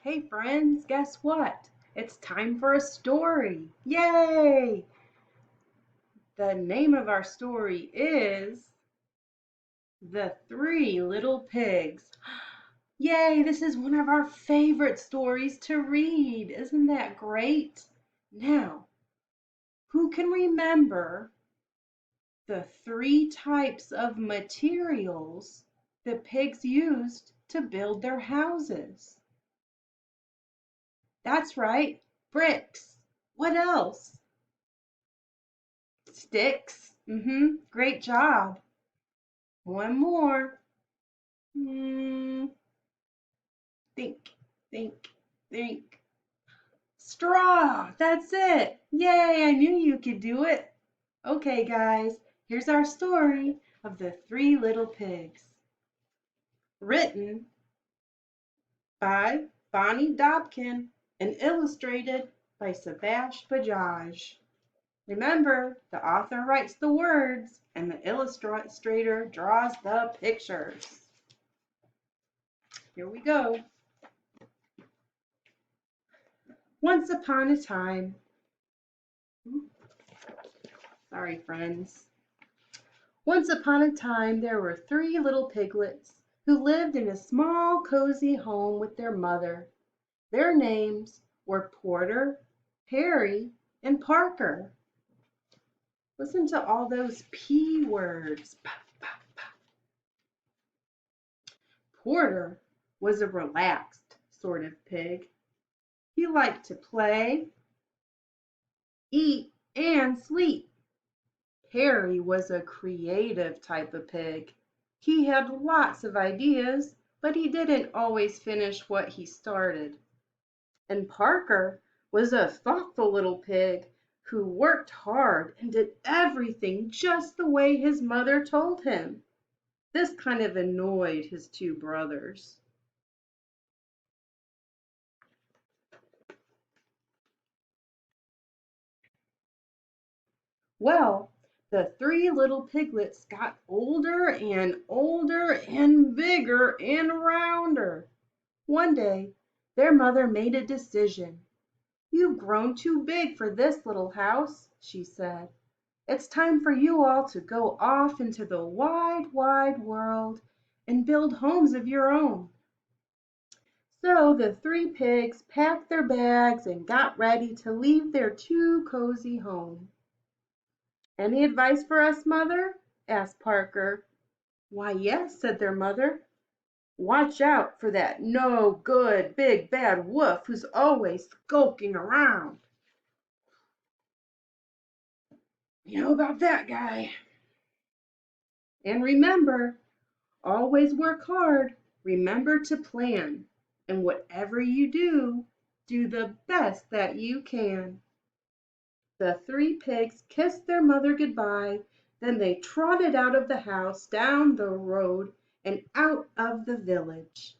Hey friends, guess what? It's time for a story. Yay! The name of our story is The Three Little Pigs. Yay, this is one of our favorite stories to read. Isn't that great? Now, who can remember the three types of materials the pigs used to build their houses? That's right, bricks. What else? Sticks. Great job. One more. Mm, think, think, think. Straw. That's it. Yay, I knew you could do it. Okay, guys, here's our story of the Three Little Pigs. Written by Bonnie Dobkin and illustrated by Sabash Bajaj. Remember, the author writes the words and the illustrator draws the pictures. Here we go. Once upon a time, sorry friends. Once upon a time there were three little piglets who lived in a small cozy home with their mother. Their names were Porter, Perry, and Parker. Listen to all those P words. Porter was a relaxed sort of pig. He liked to play, eat, and sleep. Perry was a creative type of pig. He had lots of ideas, but he didn't always finish what he started. And Parker was a thoughtful little pig who worked hard and did everything just the way his mother told him. This kind of annoyed his two brothers. Well, the three little piglets got older and older and bigger and rounder. One day, their mother made a decision. "You've grown too big for this little house," she said. "It's time for you all to go off into the wide, wide world and build homes of your own." So the three pigs packed their bags and got ready to leave their too cozy home. "Any advice for us, Mother?" asked Parker. "Why, yes," said their mother. "Watch out for that no good big bad wolf who's always skulking around." "You know about that guy." "And remember, always work hard. Remember to plan. And whatever you do, do the best that you can." The three pigs kissed their mother goodbye. Then they trotted out of the house, down the road, and out of the village.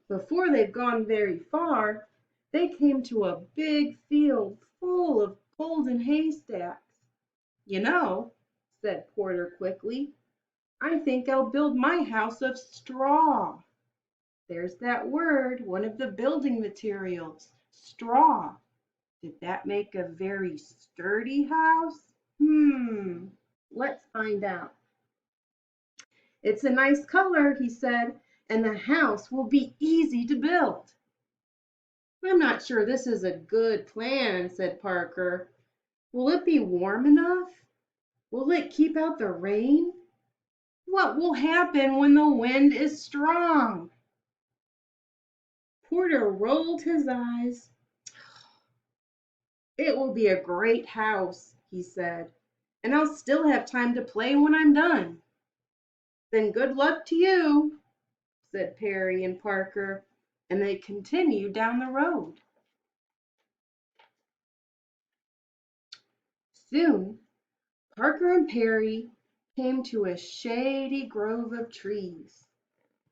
Before they'd gone very far, they came to a big field full of golden haystacks. "You know," said Porter quickly, "I think I'll build my house of straw." There's that word, one of the building materials, straw. Did that make a very sturdy house? Let's find out. "It's a nice color," he said, "and the house will be easy to build." "I'm not sure this is a good plan," said Parker. "Will it be warm enough? Will it keep out the rain? What will happen when the wind is strong?" Porter rolled his eyes. "It will be a great house," he said, "and I'll still have time to play when I'm done." "Then good luck to you," said Perry and Parker, and they continued down the road. Soon Parker and Perry came to a shady grove of trees.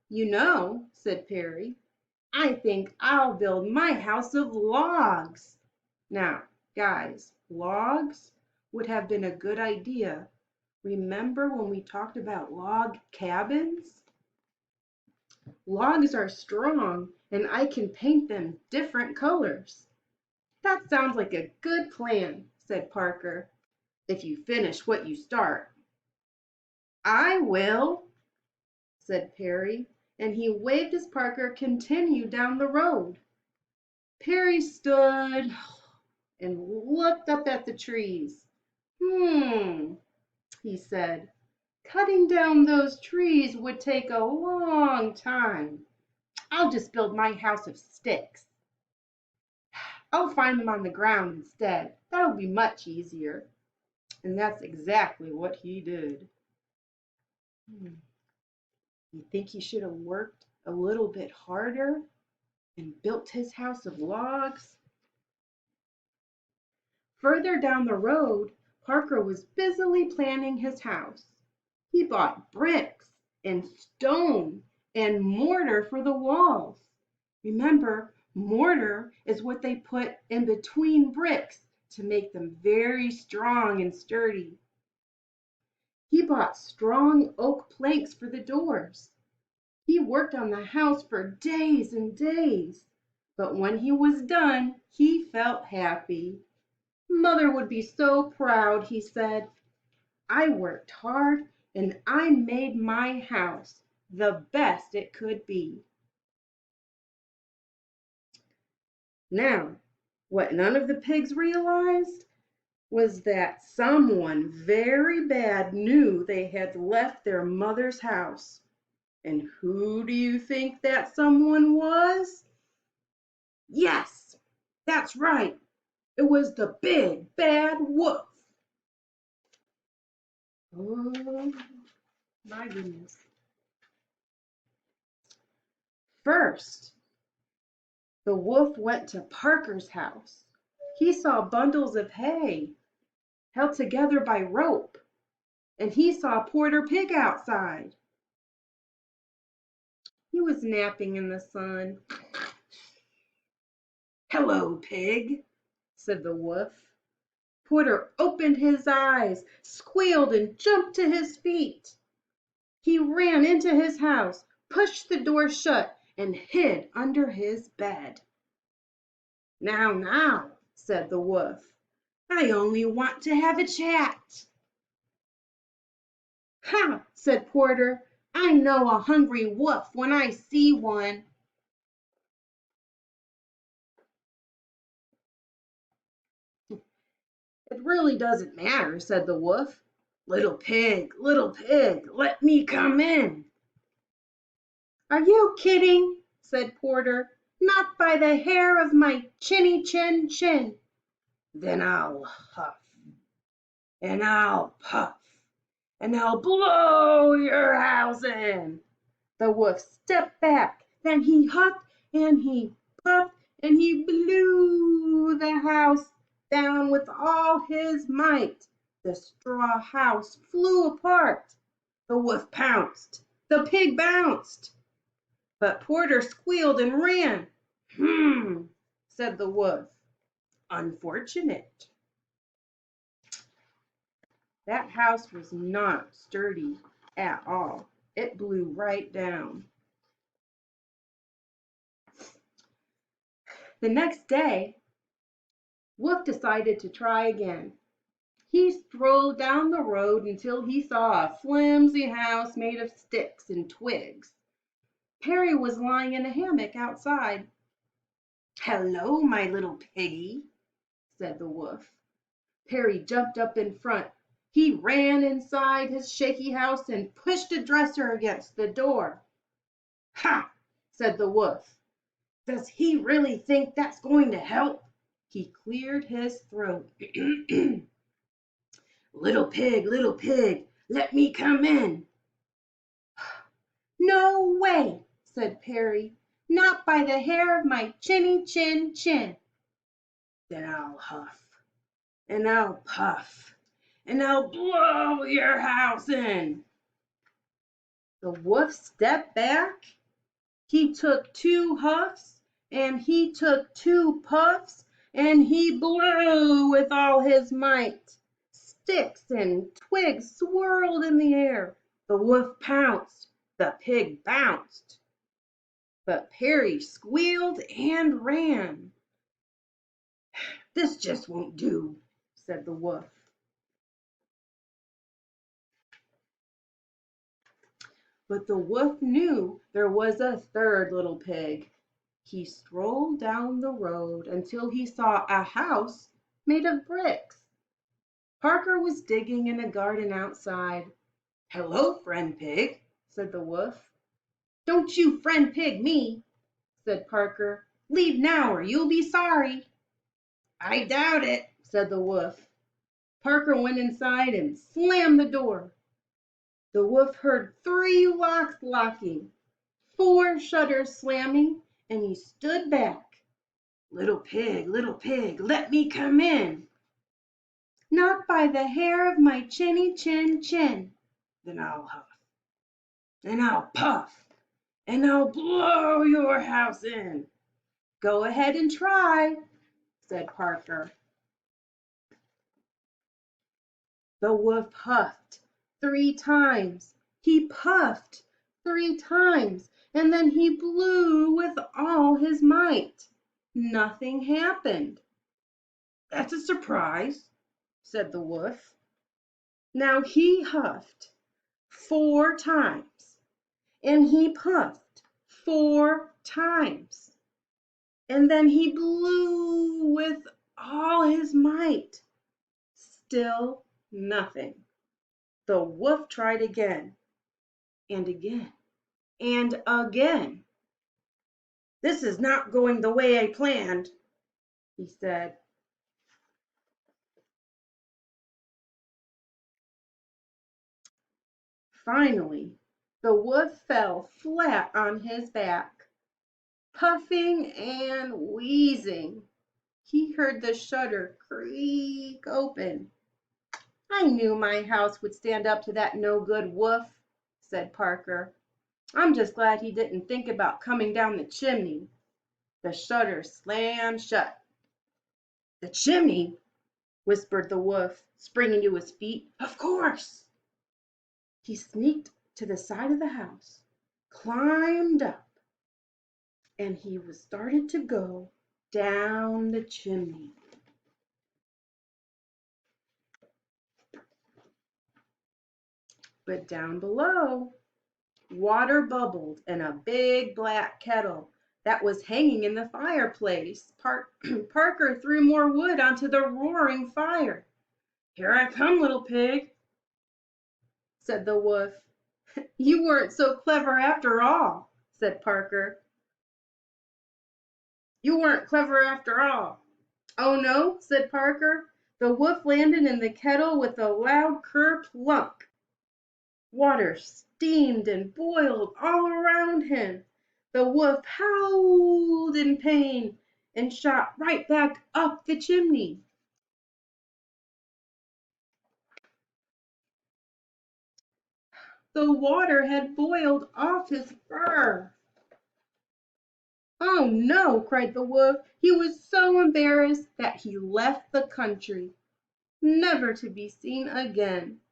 "You know," said Perry, "I think I'll build my house of logs." Now, guys, logs would have been a good idea. Remember when we talked about log cabins? Logs are strong and I can paint them different colors." "That sounds like a good plan," said Parker, "if you finish what you start." "I will," said Perry, and he waved as Parker continued down the road. Perry stood and looked up at the trees. He said, "cutting down those trees would take a long time. I'll just build my house of sticks. I'll find them on the ground instead. That'll be much easier." And that's exactly what he did. You think he should have worked a little bit harder and built his house of logs? Further down the road, Parker was busily planning his house. He bought bricks and stone and mortar for the walls. Remember, mortar is what they put in between bricks to make them very strong and sturdy. He bought strong oak planks for the doors. He worked on the house for days and days, but when he was done, he felt happy. "Mother would be so proud," he said. "I worked hard and I made my house the best it could be." Now, what none of the pigs realized was that someone very bad knew they had left their mother's house. And who do you think that someone was? Yes, that's right. It was the big bad wolf. Oh, my goodness. First, the wolf went to Parker's house. He saw bundles of hay held together by rope, and he saw Porter Pig outside. He was napping in the sun. "Hello, Pig," said the wolf. Porter opened his eyes, squealed, and jumped to his feet. He ran into his house, pushed the door shut, and hid under his bed. "Now, now," said the wolf, "I only want to have a chat." "Ha!" said Porter, "I know a hungry wolf when I see one." "It really doesn't matter," said the wolf. Little pig, let me come in." "Are you kidding?" said Porter. "Not by the hair of my chinny chin chin." "Then I'll huff, and I'll puff, and I'll blow your house in." The wolf stepped back, then he huffed and he puffed and he blew the house down with all his might. The straw house flew apart. The wolf pounced. The pig bounced. But Porter squealed and ran. Said the wolf. "Unfortunate." That house was not sturdy at all. It blew right down. The next day, Wolf decided to try again. He strolled down the road until he saw a flimsy house made of sticks and twigs. Perry was lying in a hammock outside. "Hello, my little piggy," said the wolf. Perry jumped up in front. He ran inside his shaky house and pushed a dresser against the door. "Ha!" said the wolf. "Does he really think that's going to help?" He cleared his throat. Little pig, let me come in." "No way," said Perry. "Not by the hair of my chinny chin chin." "Then I'll huff, and I'll puff, and I'll blow your house in." The wolf stepped back. He took 2 huffs, and he took 2 puffs, and he blew with all his might. Sticks and twigs swirled in the air. The wolf pounced. The pig bounced. But Perry squealed and ran. "This just won't do," said the wolf. But the wolf knew there was a third little pig. He strolled down the road until he saw a house made of bricks. Parker was digging in a garden outside. "Hello, friend pig," said the wolf. "Don't you friend pig me," said Parker. "Leave now or you'll be sorry." "I doubt it," said the wolf. Parker went inside and slammed the door. The wolf heard 3 locks locking, 4 shutters slamming, and he stood back. Little pig, let me come in." "Not by the hair of my chinny chin chin." "Then I'll huff, and I'll puff, and I'll blow your house in." "Go ahead and try," said Parker. The wolf huffed 3 times. He puffed 3 times, and then he blew with all his might. Nothing happened. "That's a surprise," said the wolf. Now he huffed 4 times, and he puffed 4 times, and then he blew with all his might. Still nothing. The wolf tried again, and again, and again. "This is not going the way I planned," he said. Finally, the wolf fell flat on his back, puffing and wheezing. He heard the shutter creak open. "I knew my house would stand up to that no-good wolf," said Parker. "I'm just glad he didn't think about coming down the chimney." The shutter slammed shut. "The chimney?" whispered the wolf, springing to his feet. "Of course." He sneaked to the side of the house, climbed up, and he was started to go down the chimney. But down below, water bubbled in a big black kettle that was hanging in the fireplace. Parker threw more wood onto the roaring fire. "Here I come, little pig," said the wolf. "You weren't so clever after all," said Parker. "You weren't clever after all." "Oh no," said Parker. The wolf landed in the kettle with a loud ker-plunk. Water steamed and boiled all around him. The wolf howled in pain and shot right back up the chimney. The water had boiled off his fur. "Oh no," cried the wolf. He was so embarrassed that he left the country, never to be seen again.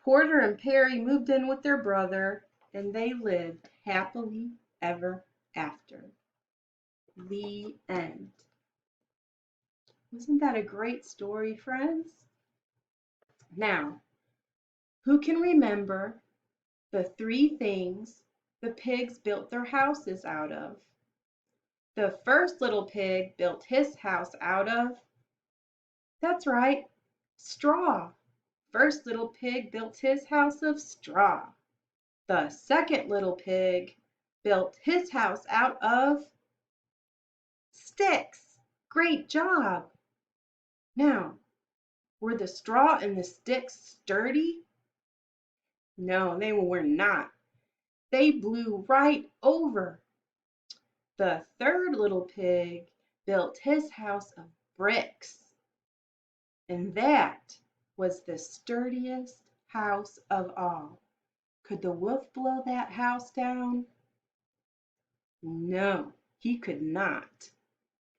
Porter and Perry moved in with their brother, and they lived happily ever after. The end. Wasn't that a great story, friends? Now, who can remember the 3 things the pigs built their houses out of? The first little pig built his house out of, that's right, straw. First little pig built his house of straw. The second little pig built his house out of sticks. Great job. Now, were the straw and the sticks sturdy? No, they were not. They blew right over. The third little pig built his house of bricks, and that was the sturdiest house of all. Could the wolf blow that house down? No, he could not.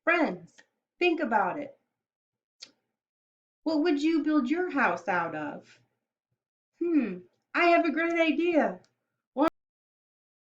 Friends, think about it. What would you build your house out of? I have a great idea.